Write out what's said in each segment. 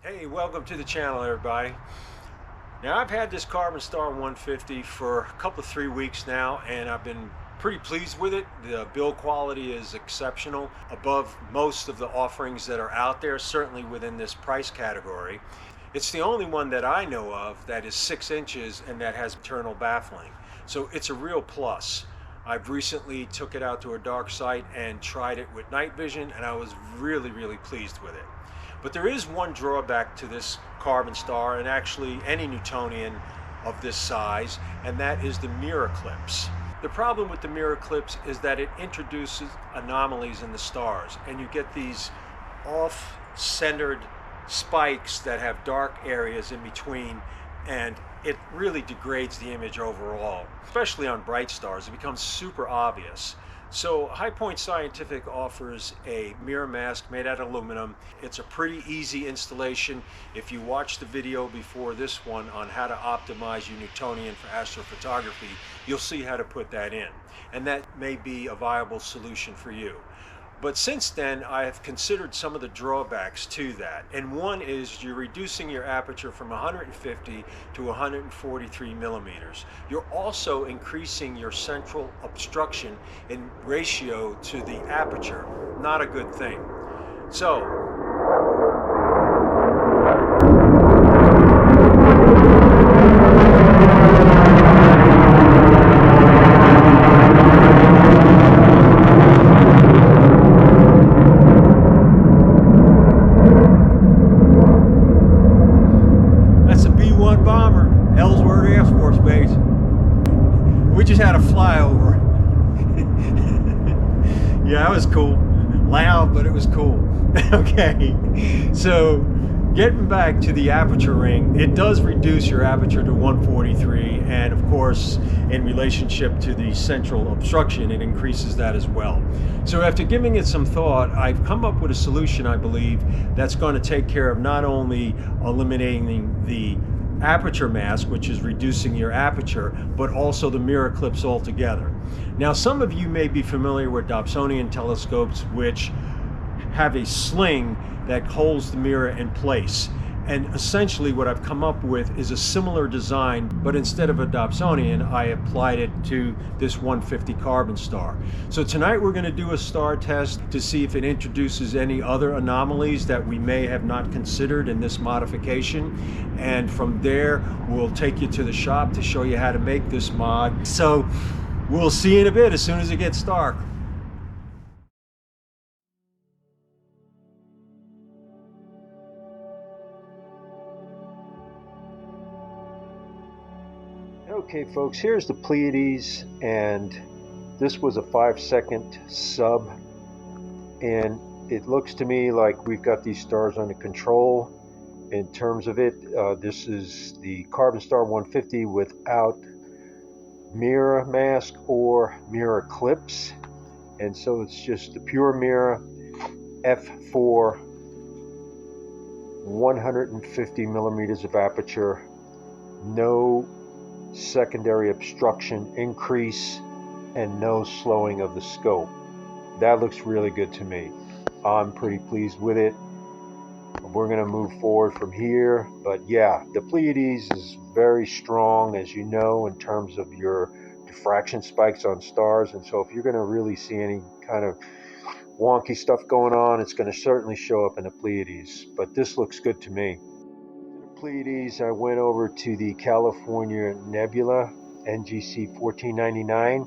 Hey, welcome to the channel, everybody. Now, I've had this Carbon Star 150 for a couple of 3 weeks now, and I've been pretty pleased with it. The build quality is exceptional, above most of the offerings that are out there, certainly within this price category. It's the only one that I know of that is 6 inches and that has internal baffling. So it's a real plus. I've recently took it out to a dark site and tried it with night vision, and I was really pleased with it. But there is one drawback to this Carbon Star, and actually any Newtonian of this size, and that is the mirror clips. The problem with the mirror clips is that it introduces anomalies in the stars, and you get these off-centered spikes that have dark areas in between, and it really degrades the image overall. Especially on bright stars, it becomes super obvious. So High Point Scientific offers a mirror mask made out of aluminum. It's a pretty easy installation. If you watch the video before this one on how to optimize your Newtonian for astrophotography, you'll see how to put that in. And that may be a viable solution for you. But since then, I have considered some of the drawbacks to that. And one is you're reducing your aperture from 150 to 143 millimeters. You're also increasing your central obstruction in ratio to the aperture. Not a good thing. So, we just had a flyover. Yeah, that was cool. Loud, but it was cool. Okay, so getting back to the aperture ring, it does reduce your aperture to 143, and of course, in relationship to the central obstruction, it increases that as well. So after giving it some thought, I've come up with a solution, I believe, that's going to take care of not only eliminating the aperture mask, which is reducing your aperture, but also the mirror clips altogether. Now, some of you may be familiar with Dobsonian telescopes, which have a sling that holds the mirror in place. And essentially what I've come up with is a similar design, but instead of a Dobsonian, I applied it to this 150 Carbon Star. So tonight we're going to do a star test to see if it introduces any other anomalies that we may have not considered in this modification. And from there, we'll take you to the shop to show you how to make this mod. So we'll see you in a bit as soon as it gets dark. Okay folks, here's the Pleiades, and this was a 5-second sub, and it looks to me like we've got these stars under control. In terms of it, this is the Carbon Star 150 without mirror mask or mirror clips, and so it's just the pure mirror f4, 150 millimeters of aperture, no secondary obstruction increase, and no slowing of the scope. That looks really good to me. I'm pretty pleased with it. We're going to move forward from here, but yeah, the Pleiades is very strong, as you know, in terms of your diffraction spikes on stars, and so if you're going to really see any kind of wonky stuff going on, it's going to certainly show up in the Pleiades, but this looks good to me. Pleiades, I went over to the California Nebula NGC 1499,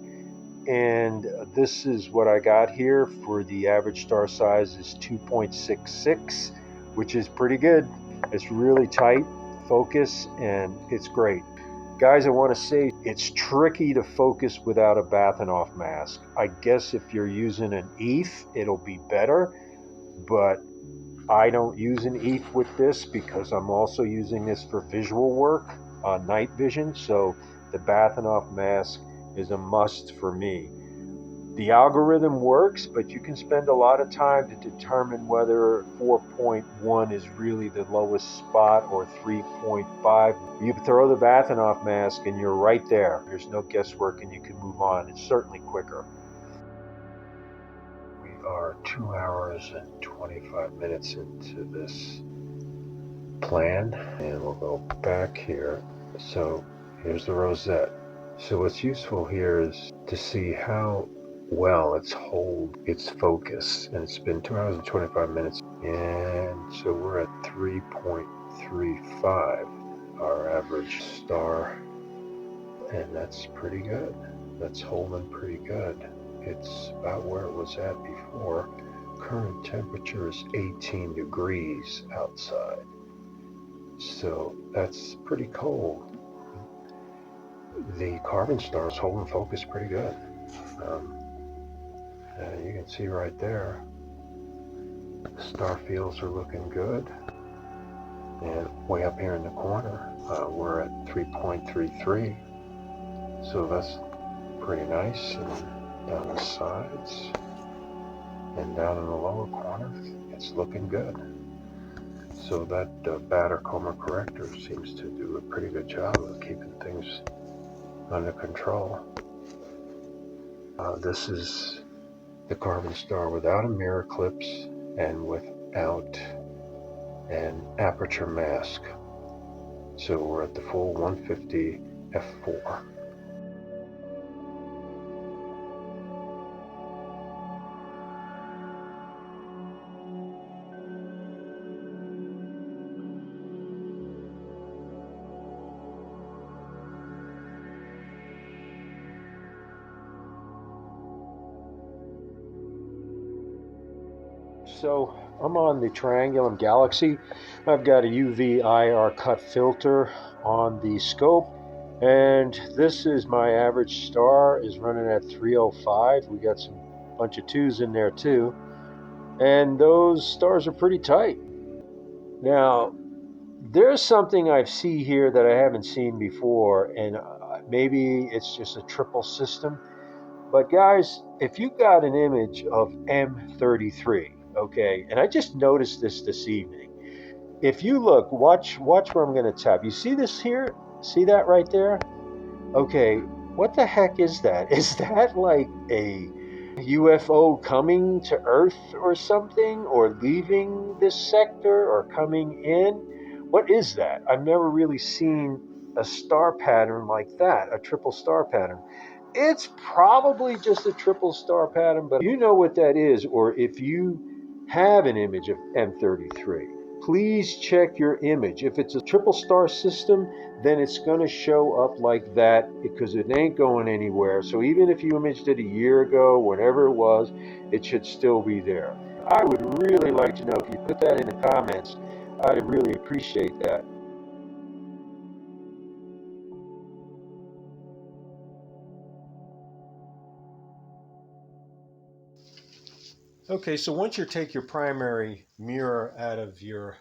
and this is what I got here. For the average star size is 2.66, which is pretty good. It's really tight focus and it's great. Guys, I want to say it's tricky to focus without a Bathanoff mask. I guess if you're using an ETH, it'll be better, but I don't use an ETH with this because I'm also using this for visual work on night vision, so the Bathanoff mask is a must for me. The algorithm works, but you can spend a lot of time to determine whether 4.1 is really the lowest spot or 3.5. You throw the Bathanoff mask and you're right there. There's no guesswork and you can move on. It's certainly quicker. We are 2 hours and 25 minutes into this plan, and we'll go back here. So here's the rosette. So what's useful here is to see how well it's hold its focus, and it's been 2 hours and 25 minutes, and so we're at 3.35, our average star, and that's pretty good. That's holding pretty good. It's about where it was at before. Current temperature is 18 degrees outside, so that's pretty cold. The carbon star is holding focus pretty good. You can see right there, the star fields are looking good. And way up here in the corner, we're at 3.33. So that's pretty nice. And down the sides and down in the lower corner, it's looking good. So that Batter-Coma corrector seems to do a pretty good job of keeping things under control. This is the carbon star without a mirror clips and without an aperture mask. So we're at the full 150 f4. So I'm on the Triangulum Galaxy. I've got a UV IR cut filter on the scope, and this is my average star is running at 305. We got some bunch of twos in there too, and those stars are pretty tight. Now there's something I see here that I haven't seen before, and maybe it's just a triple system. But guys, if you got an image of M33, okay, and I just noticed this evening. If you look, watch where I'm going to tap. You see this here? See that right there? Okay, what the heck is that? Is that like a UFO coming to Earth or something, or leaving this sector or coming in? What is that? I've never really seen a star pattern like that, a triple star pattern. It's probably just a triple star pattern, but you know what that is, or if you have an image of M33, please check your image. If it's a triple star system, then it's going to show up like that because it ain't going anywhere. So even if you imaged it a year ago, whenever it was, it should still be there. I would really like to know if you put that in the comments. I'd really appreciate that. Okay, so once you take your primary mirror out of your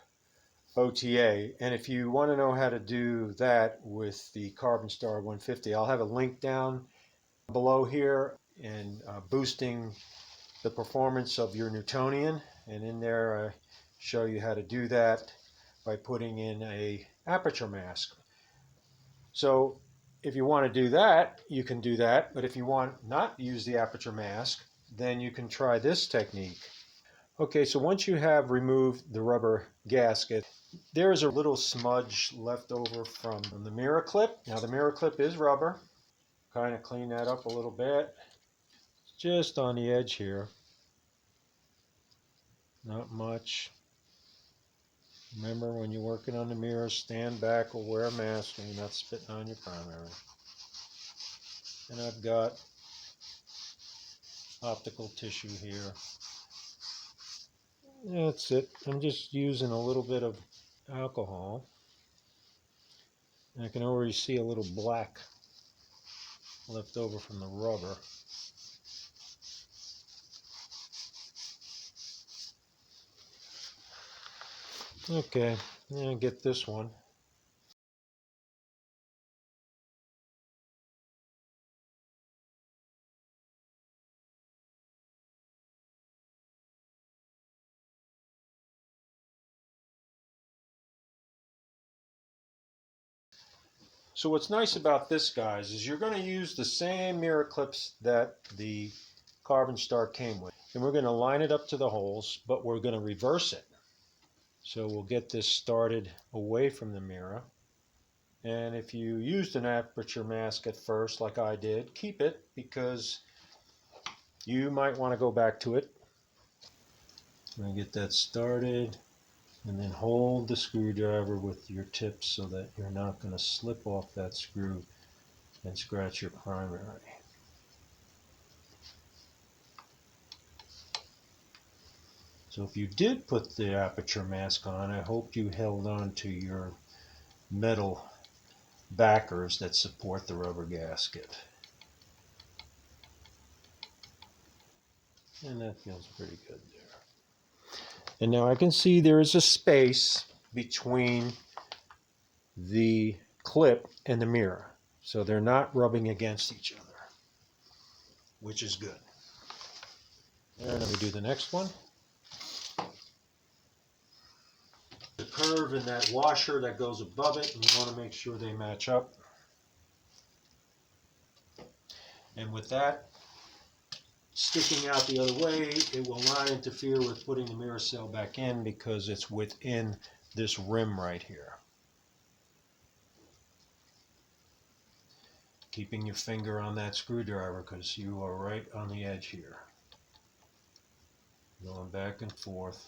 OTA, and if you want to know how to do that with the Carbon Star 150, I'll have a link down below here and boosting the performance of your Newtonian, and in there I show you how to do that by putting in a aperture mask. So if you want to do that, you can do that, but if you want not to use the aperture mask, then you can try this technique. Okay, so once you have removed the rubber gasket, there's a little smudge left over from the mirror clip. Now the mirror clip is rubber. Kind of clean that up a little bit. Just on the edge here. Not much. Remember, when you're working on the mirror, stand back or wear a mask and you're not spitting on your primary. And I've got optical tissue here. That's it. I'm just using a little bit of alcohol. And I can already see a little black left over from the rubber. Okay, now get this one. So what's nice about this, guys, is you're going to use the same mirror clips that the Carbon Star came with. And we're going to line it up to the holes, but we're going to reverse it. So we'll get this started away from the mirror. And if you used an aperture mask at first, like I did, keep it, because you might want to go back to it. I'm going to get that started, and then hold the screwdriver with your tips so that you're not going to slip off that screw and scratch your primary. So if you did put the aperture mask on, I hope you held on to your metal backers that support the rubber gasket. And that feels pretty good there. And now I can see there is a space between the clip and the mirror. So they're not rubbing against each other, which is good. And let me do the next one. The curve and that washer that goes above it, and you want to make sure they match up. And with that sticking out the other way, it will not interfere with putting the mirror cell back in because it's within this rim right here. Keeping your finger on that screwdriver because you are right on the edge here. Going back and forth.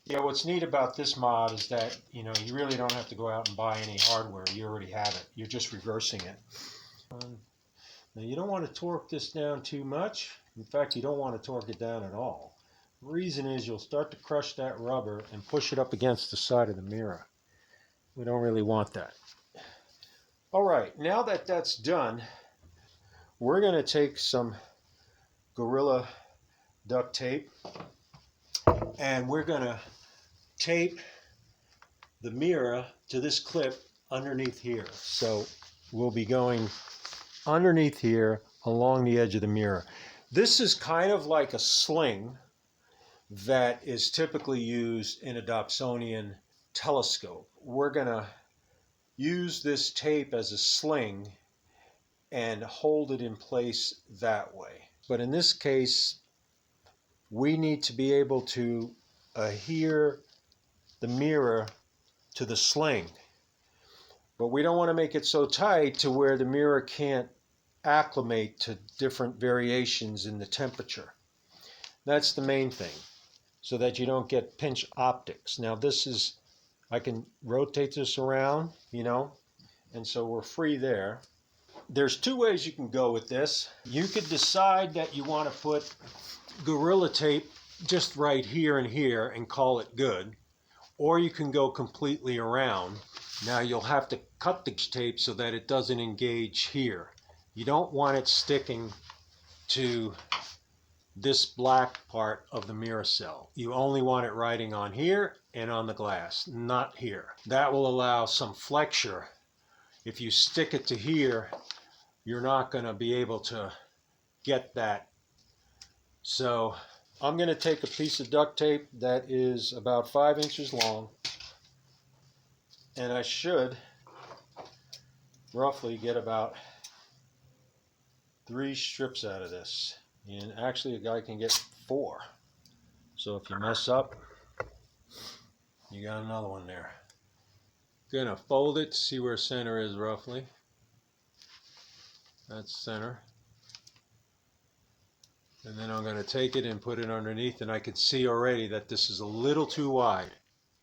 Yeah, what's neat about this mod is that, you really don't have to go out and buy any hardware. You already have it. You're just reversing it. Now you don't want to torque this down too much. In fact, you don't want to torque it down at all. The reason is you'll start to crush that rubber and push it up against the side of the mirror. We don't really want that. All right, now that that's done, we're going to take some Gorilla duct tape and we're going to tape the mirror to this clip underneath here. So we'll be going underneath here along the edge of the mirror. This is kind of like a sling that is typically used in a Dobsonian telescope. We're going to use this tape as a sling and hold it in place that way. But in this case, we need to be able to adhere the mirror to the sling. But we don't want to make it so tight to where the mirror can't acclimate to different variations in the temperature. That's the main thing, so that you don't get pinch optics. Now this is, I can rotate this around, and so we're free there. There's two ways you can go with this. You could decide that you want to put Gorilla tape just right here and here and call it good, or you can go completely around. Now you'll have to cut the tape so that it doesn't engage here. You don't want it sticking to this black part of the mirror cell. You only want it riding on here and on the glass, not here. That will allow some flexure. If you stick it to here, you're not going to be able to get that. So I'm going to take a piece of duct tape that is about 5 inches long, and I should roughly get about 3 strips out of this. And actually a guy can get 4. So if you mess up, you got another one there. Gonna fold it to see where center is roughly. That's center. And then I'm going to take it and put it underneath, and I can see already that this is a little too wide.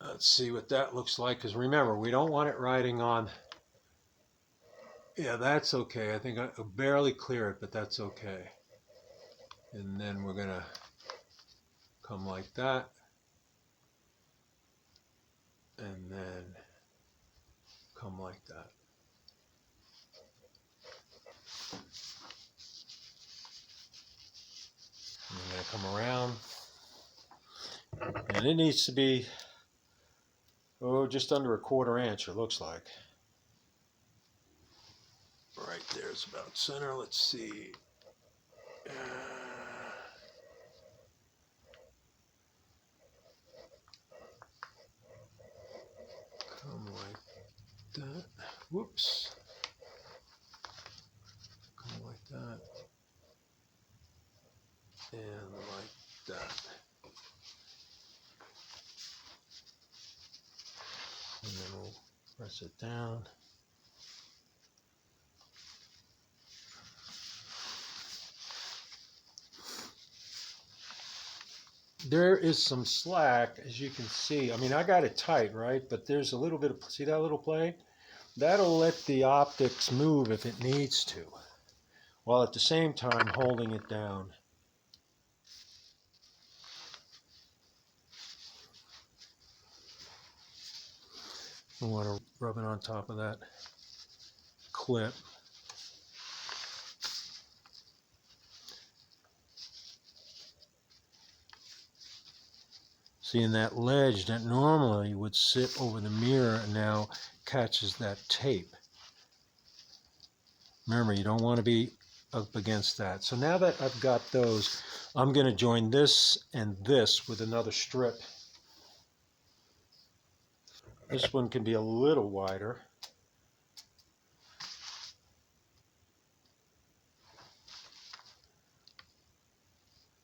Let's see what that looks like, because remember, we don't want it riding on. Yeah, that's okay. I think I barely clear it, but that's okay. And then we're going to come like that. And then come like that. And I'm going to come around. And it needs to be, just under a 1/4 inch, it looks like. Right there's about center. Let's see. Come like that. Whoops. Come like that. And like that. press it down. There is some slack, as you can see. I mean, I got it tight, right? But there's a little bit of, see that little play? That'll let the optics move if it needs to, while at the same time holding it down. I want to rub it on top of that clip. Seeing that ledge that normally would sit over the mirror now catches that tape. Remember, you don't want to be up against that. So now that I've got those, I'm going to join this and this with another strip. This one can be a little wider.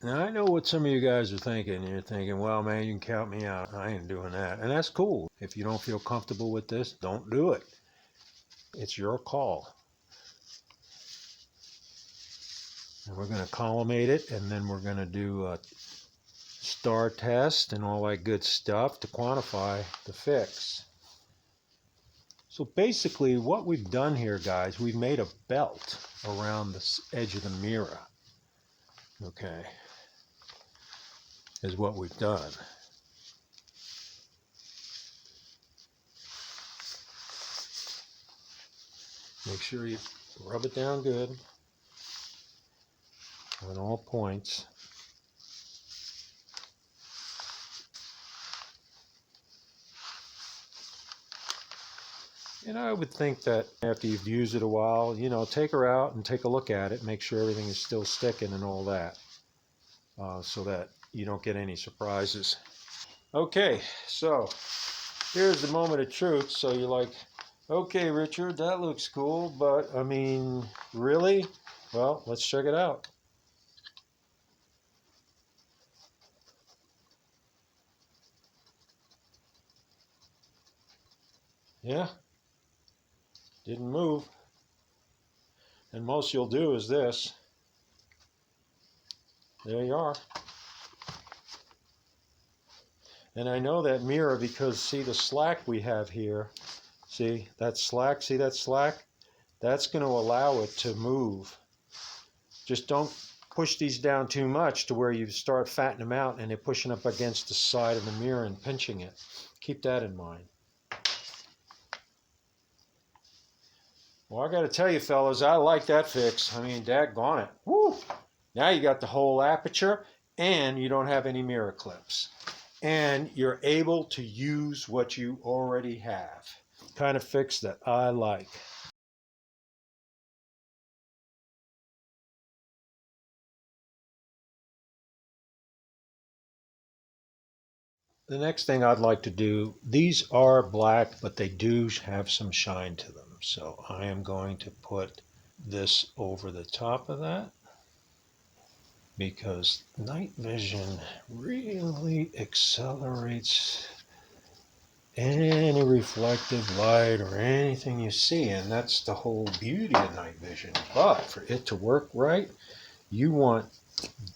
Now, I know what some of you guys are thinking. You're thinking, well, man, you can count me out. I ain't doing that. And that's cool. If you don't feel comfortable with this, don't do it. It's your call. And we're going to collimate it, and then we're going to do a star test and all that good stuff to quantify the fix. So basically what we've done here, guys, we've made a belt around the edge of the mirror. Okay, is what we've done. Make sure you rub it down good on all points. And I would think that after you've used it a while, you know, take her out and take a look at it, make sure everything is still sticking and all that, so that you don't get any surprises. Okay, so here's the moment of truth. So you're like, okay, Richard, that looks cool, but I mean, really? Well, let's check it out. Yeah, didn't move. And most you'll do is this. There you are. And I know that mirror because see the slack we have here. See that slack? See that slack? That's going to allow it to move. Just don't push these down too much to where you start fattening them out and they're pushing up against the side of the mirror and pinching it. Keep that in mind. Well, I got to tell you, fellas, I like that fix. I mean, daggone it. Woo! Now you got the whole aperture and you don't have any mirror clips. And you're able to use what you already have. Kind of fix that I like. The next thing I'd like to do, these are black, but they do have some shine to them. So I am going to put this over the top of that because night vision really accelerates any reflective light or anything you see, and that's the whole beauty of night vision. But for it to work right, you want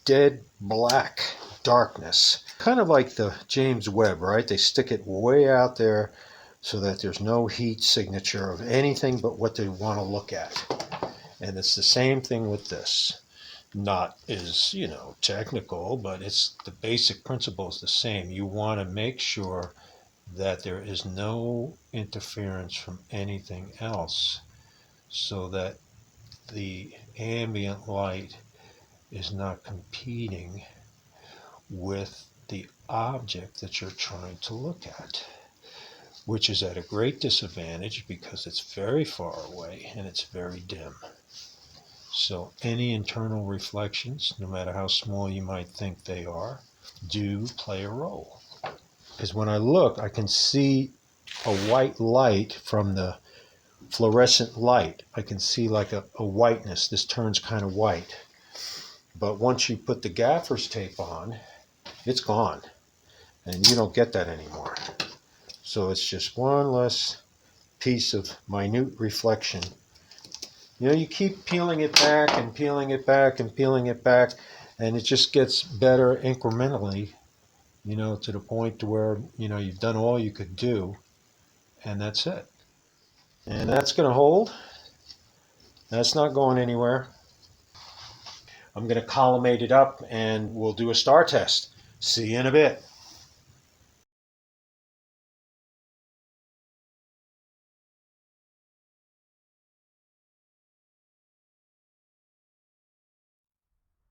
dead black darkness, kind of like the James Webb, right? They stick it way out there so that there's no heat signature of anything but what they want to look at. And it's the same thing with this. Not as, you know, technical, but it's the basic principle is the same. You want to make sure that there is no interference from anything else so that the ambient light is not competing with the object that you're trying to look at, which is at a great disadvantage because it's very far away and it's very dim. So any internal reflections, no matter how small you might think they are, do play a role. Because when I look, I can see a white light from the fluorescent light. I can see like a whiteness. This turns kind of white. But once you put the gaffer's tape on, it's gone. And you don't get that anymore. So it's just one less piece of minute reflection. You know, you keep peeling it back and peeling it back and peeling it back, and it just gets better incrementally, you know, to the point to where, you know, you've done all you could do, and that's it. And that's going to hold. That's not going anywhere. I'm going to collimate it up and we'll do a star test. See you in a bit.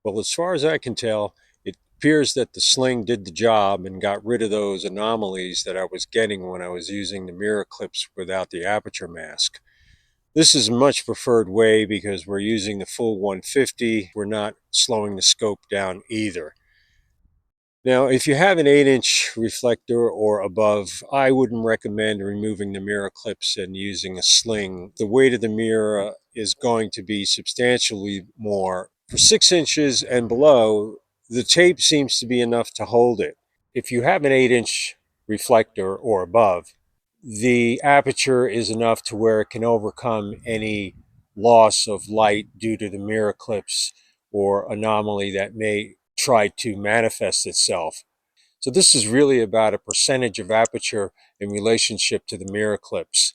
Well, as far as I can tell, it appears that the sling did the job and got rid of those anomalies that I was getting when I was using the mirror clips without the aperture mask. This is a much preferred way because we're using the full 150. We're not slowing the scope down either. Now, if you have an 8-inch reflector or above, I wouldn't recommend removing the mirror clips and using a sling. The weight of the mirror is going to be substantially more. For 6 inches and below, the tape seems to be enough to hold it. If you have an 8-inch reflector or above, the aperture is enough to where it can overcome any loss of light due to the mirror clips or anomaly that may try to manifest itself. So this is really about a percentage of aperture in relationship to the mirror clips.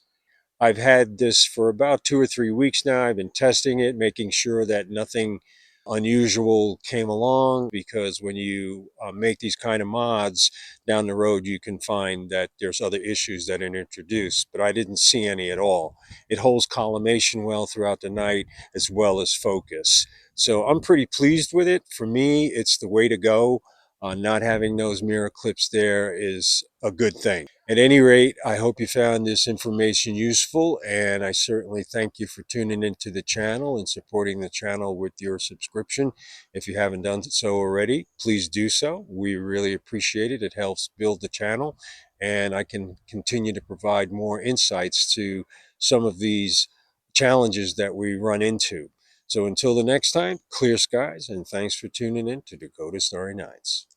I've had this for about 2 or 3 weeks now. I've been testing it, making sure that nothing unusual came along, because when you make these kind of mods down the road, you can find that there's other issues that are introduced, but I didn't see any at all. It holds collimation well throughout the night as well as focus. So I'm pretty pleased with it. For me, it's the way to go. Not having those mirror clips there is a good thing. At any rate, I hope you found this information useful, and I certainly thank you for tuning into the channel and supporting the channel with your subscription. If you haven't done so already, please do so. We really appreciate it. It helps build the channel, and I can continue to provide more insights to some of these challenges that we run into. So until the next time, clear skies, and thanks for tuning in to Dakota Starry Nights.